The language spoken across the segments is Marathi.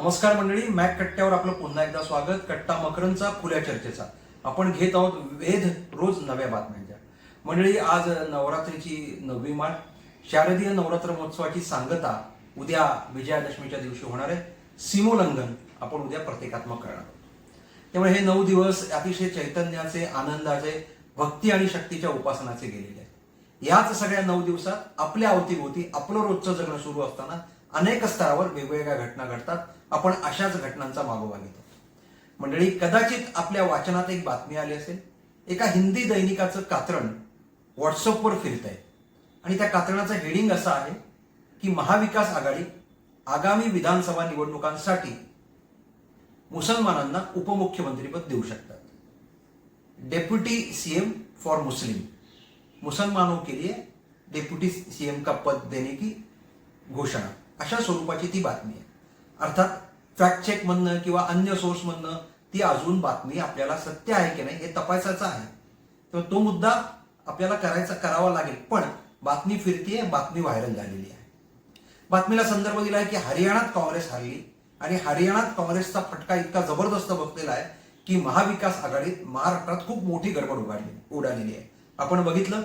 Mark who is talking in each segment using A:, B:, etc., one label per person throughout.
A: नमस्कार मंडळी, मॅक कट्ट्यावर आपलं पुन्हा एकदा स्वागत. कट्टा मकरंदचा खुल्या चर्चेचा आपण घेत आहोत वेध रोज नव्या बातम्यांच्या. मंडळी, आज नवरात्रीची 9वी माळ, शारदीय नवरात्र महोत्सवाची सांगता उद्या विजयादशमीच्या दिवशी होणार आहे. सीमोल्लंघन आपण उद्या प्रतिकात्मक करणार आहोत. त्यामुळे हे 9 दिवस अतिशय चैतन्याचे, आनंदाचे, भक्ती आणि शक्तीच्या उपासनाचे गेलेले आहेत. याच सगळ्या 9 दिवसात आपल्या अवतीभोवती आपलं रोजचं जगणं सुरू असताना अनेक स्तरावर वेगवेगळ्या घटना घडतात. आपण अशाच घटनांचा मागोवा घेतो. मंडळी, कदाचित आपल्या वाचनात एक बातमी आली असेल. एका हिंदी दैनिकाचं कात्रण व्हॉट्सअपवर फिरत आहे आणि त्या कात्रणाचं हेडिंग असं आहे की महाविकास आघाडी आगामी विधानसभा निवडणुकांसाठी मुसलमानांना उपमुख्यमंत्रीपद देऊ शकतात. डेप्यूटी सीएम फॉर मुस्लिम, मुसलमानों के लिए डेप्यूटी सीएम का पद देने की घोषणा, अशा स्वरूपाची ती बातमी आहे. अर्थात फॅक्ट चेक म्हणणं किंवा अन्य सोर्स म्हणणं ती अजून बातमी आपल्याला सत्य आहे की नाही हे तपासायचं आहे. तर तो मुद्दा आपल्याला करावा लागेल. पण बातमी फिरतीये, बातमी व्हायरल झालेली आहे. बातमीला संदर्भ दिला आहे की हरियाणात काँग्रेस हरली आणि हरियाणात काँग्रेसचा फटका इतका जबरदस्त बसलेला आहे की महाविकास आघाडीत महाराष्ट्रात खूप मोठी गडबड उडालेली आहे. आपण बघितलं,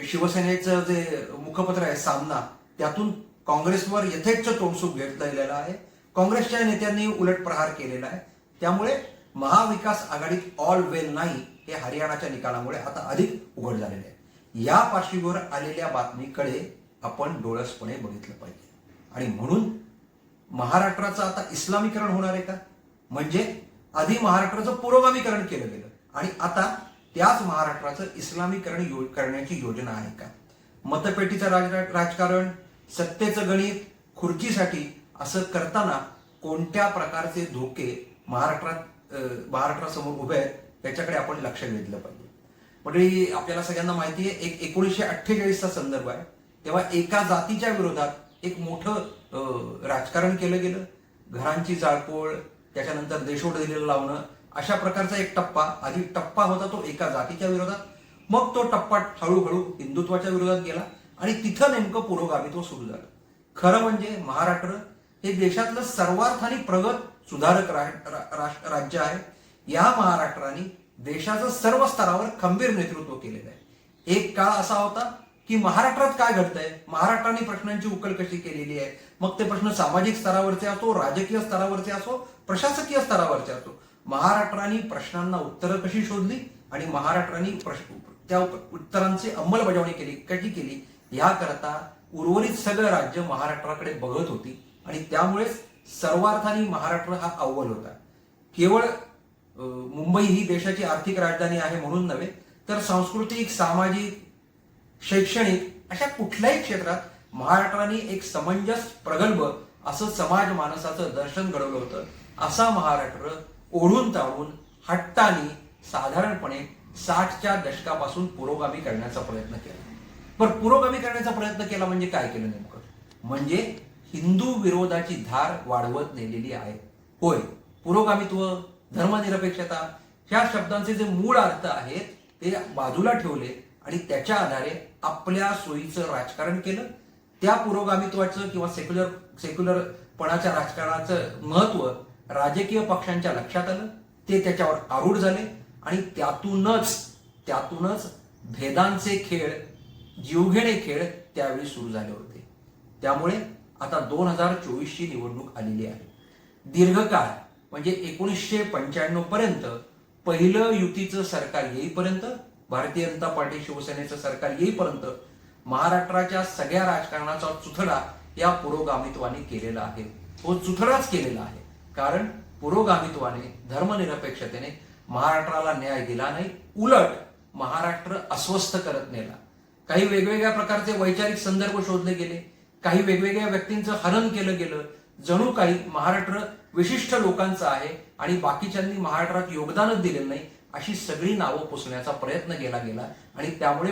A: शिवसेनेचं जे मुखपत्र आहे सामना, त्यातून काँग्रेसवर यथेच्छ तोंडसूक घेतलेला आहे. काँग्रेसच्या नेत्यांनी उलट प्रहार केलेला आहे. त्यामुळे महाविकास आघाडीत ऑल वेल नाही हे हरियाणाच्या निकालामुळे आता अधिक उघड झालेले आहे. या पार्श्वभूमीवर आलेल्या बातमीकडे आपण डोळसपणे बघितलं पाहिजे. आणि म्हणून महाराष्ट्राचं आता इस्लामीकरण होणार आहे का? म्हणजे आधी महाराष्ट्राचं पुरोगामीकरण केलं गेलं आणि आता त्याच महाराष्ट्राचं इस्लामीकरण करण्याची योजना आहे का? मतपेटीचं राजकारण, सत्तेचं गणित, खुर्चीसाठी असं करताना कोणत्या प्रकारचे धोके महाराष्ट्रासमोर उभे आहेत त्याच्याकडे आपण लक्ष वेधलं पाहिजे. म्हणजे आपल्याला सगळ्यांना माहिती आहे, 1948चा संदर्भ आहे. तेव्हा एका जातीच्या विरोधात एक मोठं राजकारण केलं गेलं. घरांची जाळपोळ, त्याच्यानंतर देशोड दिलेलं लावणं, अशा प्रकारचा एक टप्पा. आधी टप्पा होता तो एका जातीच्या विरोधात, मग तो टप्पा हळूहळू हिंदुत्वाच्या विरोधात गेला आणि तिथं नेमकं पुरोगामित्व सुरू झालं. खरं म्हणजे महाराष्ट्र हे देशातलं सर्वार्थाने प्रगत, सुधारक राज्य आहे. या महाराष्ट्राने देशाचं सर्व स्तरावर खंबीर नेतृत्व केलेलं आहे. एक काळ असा होता की महाराष्ट्रात काय घडतंय, महाराष्ट्राने प्रश्नांची उकल कशी केलेली आहे, मग ते प्रश्न सामाजिक स्तरावरचे असो, राजकीय स्तरावरचे असो, प्रशासकीय स्तरावरचे असो, महाराष्ट्राने प्रश्नांना उत्तरं कशी शोधली आणि महाराष्ट्राने त्या उत्तरांची अंमलबजावणी कशी केली, याकरता उर्वरित सगळं राज्य महाराष्ट्राकडे बघत होती. आणि त्यामुळेच सर्वार्थाने महाराष्ट्र हा अव्वल होता. केवळ मुंबई ही देशाची आर्थिक राजधानी आहे म्हणून नव्हे, तर सांस्कृतिक, सामाजिक, शैक्षणिक अशा कुठल्याही क्षेत्रात महाराष्ट्राने एक समंजस, प्रगल्भ असं समाज मानसाचं दर्शन घडवलं होतं. असा महाराष्ट्र ओढून ताळून हट्टाने साधारणपणे 60च्या दशकापासून पुरोगामी करण्याचा प्रयत्न केला. पण पुरोगामी करण्याचा प्रयत्न केला म्हणजे काय केलं नेमकं? म्हणजे हिंदू विरोधाची धार वाढवत नेलेली आहे. होय, पुरोगामित्व, धर्मनिरपेक्षता ह्या शब्दांचे जे मूळ अर्थ आहेत ते बाजूला ठेवले आणि त्याच्या आधारे आपल्या सोयीचं राजकारण केलं. त्या पुरोगामित्वाचं किंवा सेक्युलरपणाच्या राजकारणाचं महत्व राजकीय पक्षांच्या लक्षात आलं. ते त्याच्यावर आरूढ झाले आणि त्यातूनच भेदांचे खेळ, जीवघेणे खेळ त्यावेळी सुरू झाले होते. त्यामुळे आता 2024ची निवडणूक आलेली आहे. दीर्घकाळ म्हणजे 1995 पर्यंत पहिलं युतीचं सरकार येईपर्यंत, भारतीय जनता पार्टी शिवसेनेचं सरकार येईपर्यंत महाराष्ट्राच्या सगळ्या राजकारणाचा चुथडा या पुरोगामित्वाने केलेला आहे. तो चुथडाच केलेला आहे. कारण पुरोगामित्वाने, धर्मनिरपेक्षतेने महाराष्ट्राला न्याय दिला नाही, उलट महाराष्ट्र अस्वस्थ करत नेला. काही वेगवेगळ्या प्रकारचे वैचारिक संदर्भ शोधले गेले, काही वेगवेगळ्या व्यक्तींचं हनन केलं गेलं. जणू काही महाराष्ट्र विशिष्ट लोकांचं आहे आणि बाकीच्यांनी महाराष्ट्रात योगदानच दिलेलं नाही, अशी सगळी नावं पुसण्याचा प्रयत्न केला गेला. आणि त्यामुळे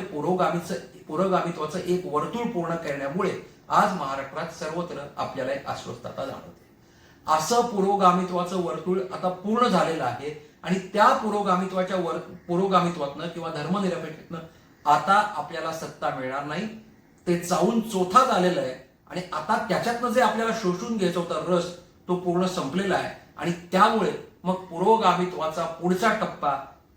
A: पुरोगामित्वाचं एक वर्तुळ पूर्ण करण्यामुळे आज महाराष्ट्रात सर्वत्र आपल्याला एक अस्वस्थता जाणवते. असं पुरोगामित्वाचं वर्तुळ आता पूर्ण झालेलं आहे आणि त्या पुरोगामित्वातनं किंवा धर्मनिरपेक्षतेनं आता आपल्याला सत्ता मिळणार नाही. ते चावून चोथा झालेलं आहे आणि आता त्याच्यातनं जे आपल्याला शोषून घ्यायचं होतं रस, तो पूर्ण संपलेला आहे आणि त्यामुळे मग पुरोगामित्वाचा पुढचा टप्पा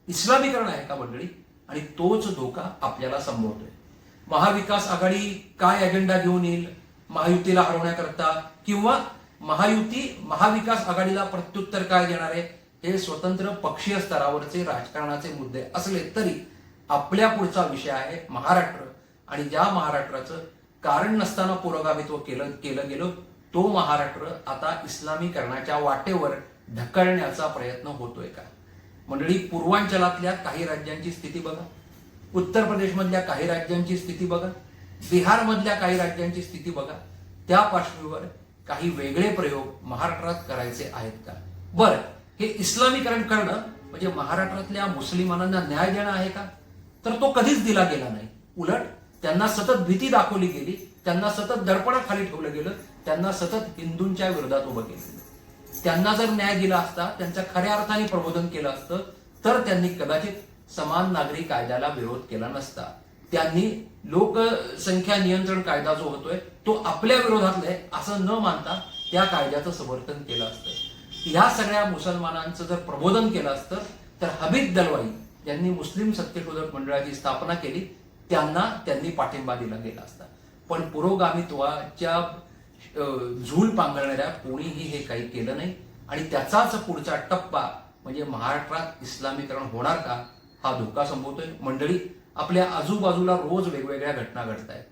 A: इस्लामीकरण आहे का मंडळी? आणि तोच धोका आपल्याला संभवतोय. महाविकास आघाडी काय अजेंडा घेऊन येईल महायुतीला हरवण्याकरता, किंवा महाविकास आघाडीला प्रत्युत्तर काय देणार आहे, हे स्वतंत्र पक्षीय स्तरावरचे राजकारणाचे मुद्दे असले तरी आपल्या पुढचा विषय आहे महाराष्ट्र. आणि ज्या महाराष्ट्राचं कारण नसताना पुरोगामित्व केलं गेलं तो महाराष्ट्र आता इस्लामीकरणाच्या वाटेवर ढकलण्याचा प्रयत्न होतोय का? मंडळी, पूर्वांचलातल्या काही राज्यांची स्थिती बघा, उत्तर प्रदेशमधल्या काही राज्यांची स्थिती बघा, बिहारमधल्या काही राज्यांची स्थिती बघा. त्या पार्श्वभूमीवर काही वेगळे प्रयोग महाराष्ट्रात करायचे आहेत का? बरं, हे इस्लामीकरण करणं म्हणजे महाराष्ट्रातल्या मुस्लिमांना न्याय देणं आहे का? तर तो कधीच दिला गेला नाही. उलट त्यांना सतत भीती दाखवली गेली, त्यांना सतत दडपणाखाली ठेवलं गेलं, त्यांना सतत हिंदूंच्या विरोधात उभं केलं. त्यांना जर न्याय दिला असता, त्यांच्या खऱ्या अर्थाने प्रबोधन केलं असतं, तर त्यांनी कदाचित समान नागरी कायद्याला विरोध केला नसता. त्यांनी लोकसंख्या नियंत्रण कायदा जो होतोय तो आपल्या विरोधातला आहे असं न मानता त्या कायद्याचं समर्थन केलं असतं. ह्या सगळ्या मुसलमानांचं जर प्रबोधन केलं असतं तर हबीब दलवाई यांनी मुस्लिम सत्यशोधक मंडळाची स्थापना केली, त्यांनी पाठिंबा दिला गेला असता. पण पुरोगामित्वाच्या झूल पांघरणाऱ्या कोणीही हे काही केलं नाही आणि त्याचाच पुढचा टप्पा म्हणजे महाराष्ट्रात इस्लामीकरण होणार का, हा धोका संभवतोय. मंडळी, आपल्या आजूबाजूला रोज वेगवेगळ्या घटना घडत आहेत.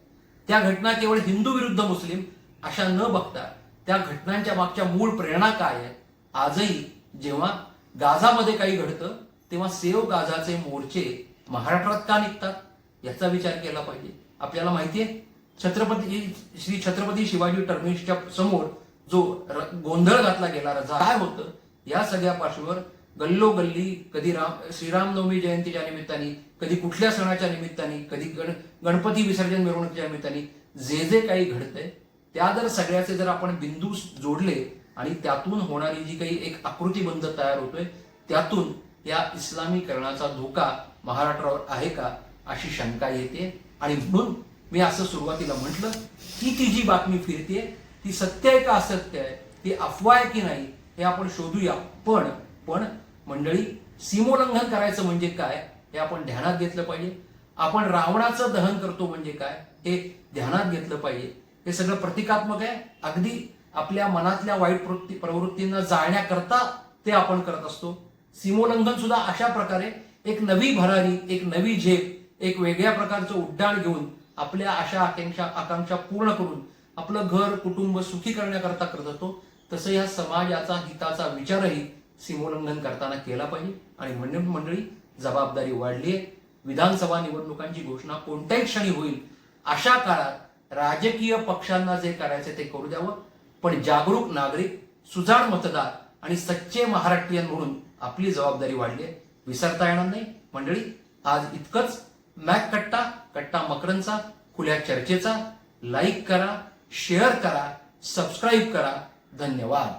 A: त्या घटना केवळ हिंदू विरुद्ध मुस्लिम अशा न बघता त्या घटनांच्या मागच्या मूळ प्रेरणा काय आहे. आजही जेव्हा गाझामध्ये काही घडतं तेव्हा सेव्ह गाझाचे मोर्चे महाराष्ट्रात का निघतात याचा विचार केला पाहिजे. आपल्याला माहितीये श्री छत्रपती शिवाजी टर्मिनसच्या समोर जो गोंधळ घातला गेला, रजा काय होतं, या सगळ्या पार्श्वभूमीवर गल्लोगल्ली कधी श्रीरामनवमी जयंतीच्या निमित्ताने, कधी कुठल्या सणाच्या निमित्ताने, कधी गणपती विसर्जन मिरवणुकीच्या निमित्ताने जे काही घडतंय त्या सगळ्याचे जर आपण बिंदू जोडले आणि त्यातून होणारी जी काही एक आकृतीबंध तयार होतोय, त्यातून या इस्लामीकरणाचा धोका महाराष्ट्रावर आहे का अशी शंका येते. आणि म्हणून मी असं सुरुवातीला म्हटलं की ती जी बातमी फिरते ती सत्य आहे का असत्य आहे, ती अफवा आहे की नाही हे आपण शोधूया. पण मंडळी, सीमोल्लंघन करायचं म्हणजे काय हे आपण ध्यानात घेतलं पाहिजे. आपण रावणाचं दहन करतो म्हणजे काय हे ध्यानात घेतलं पाहिजे. हे सगळं प्रतिकात्मक आहे, अगदी आपल्या मनातल्या वाईट प्रवृत्तींना जाळण्याकरता ते आपण करत असतो. सीमोल्लंघन सुद्धा अशा प्रकारे एक नवी भरारी, एक नवी झेप, एक वेगळ्या प्रकारचं उड्डाण घेऊन आपल्या आशा आकांक्षा पूर्ण करून आपलं घर कुटुंब सुखी करण्याकरता करत होतो. तसं या समाजाचा हिताचा विचारही सीमोल्लंघन करताना केला पाहिजे. आणि मंडळी, जबाबदारी वाढली आहे. विधानसभा निवडणुकांची घोषणा कोणत्याही क्षणी होईल. अशा काळात राजकीय पक्षांना जे करायचे ते करू द्यावं, पण जागरूक नागरिक, सुजाण मतदार आणि सच्चे महाराष्ट्रीयन म्हणून आपली जबाबदारी वाढली आहे, विसरता येणार नाही. मंडळी, आज इतकंच. मॅक कट्टा मकरंदचा खुल्या चर्चेचा लाईक करा, शेअर करा, सबस्क्राईब करा. धन्यवाद.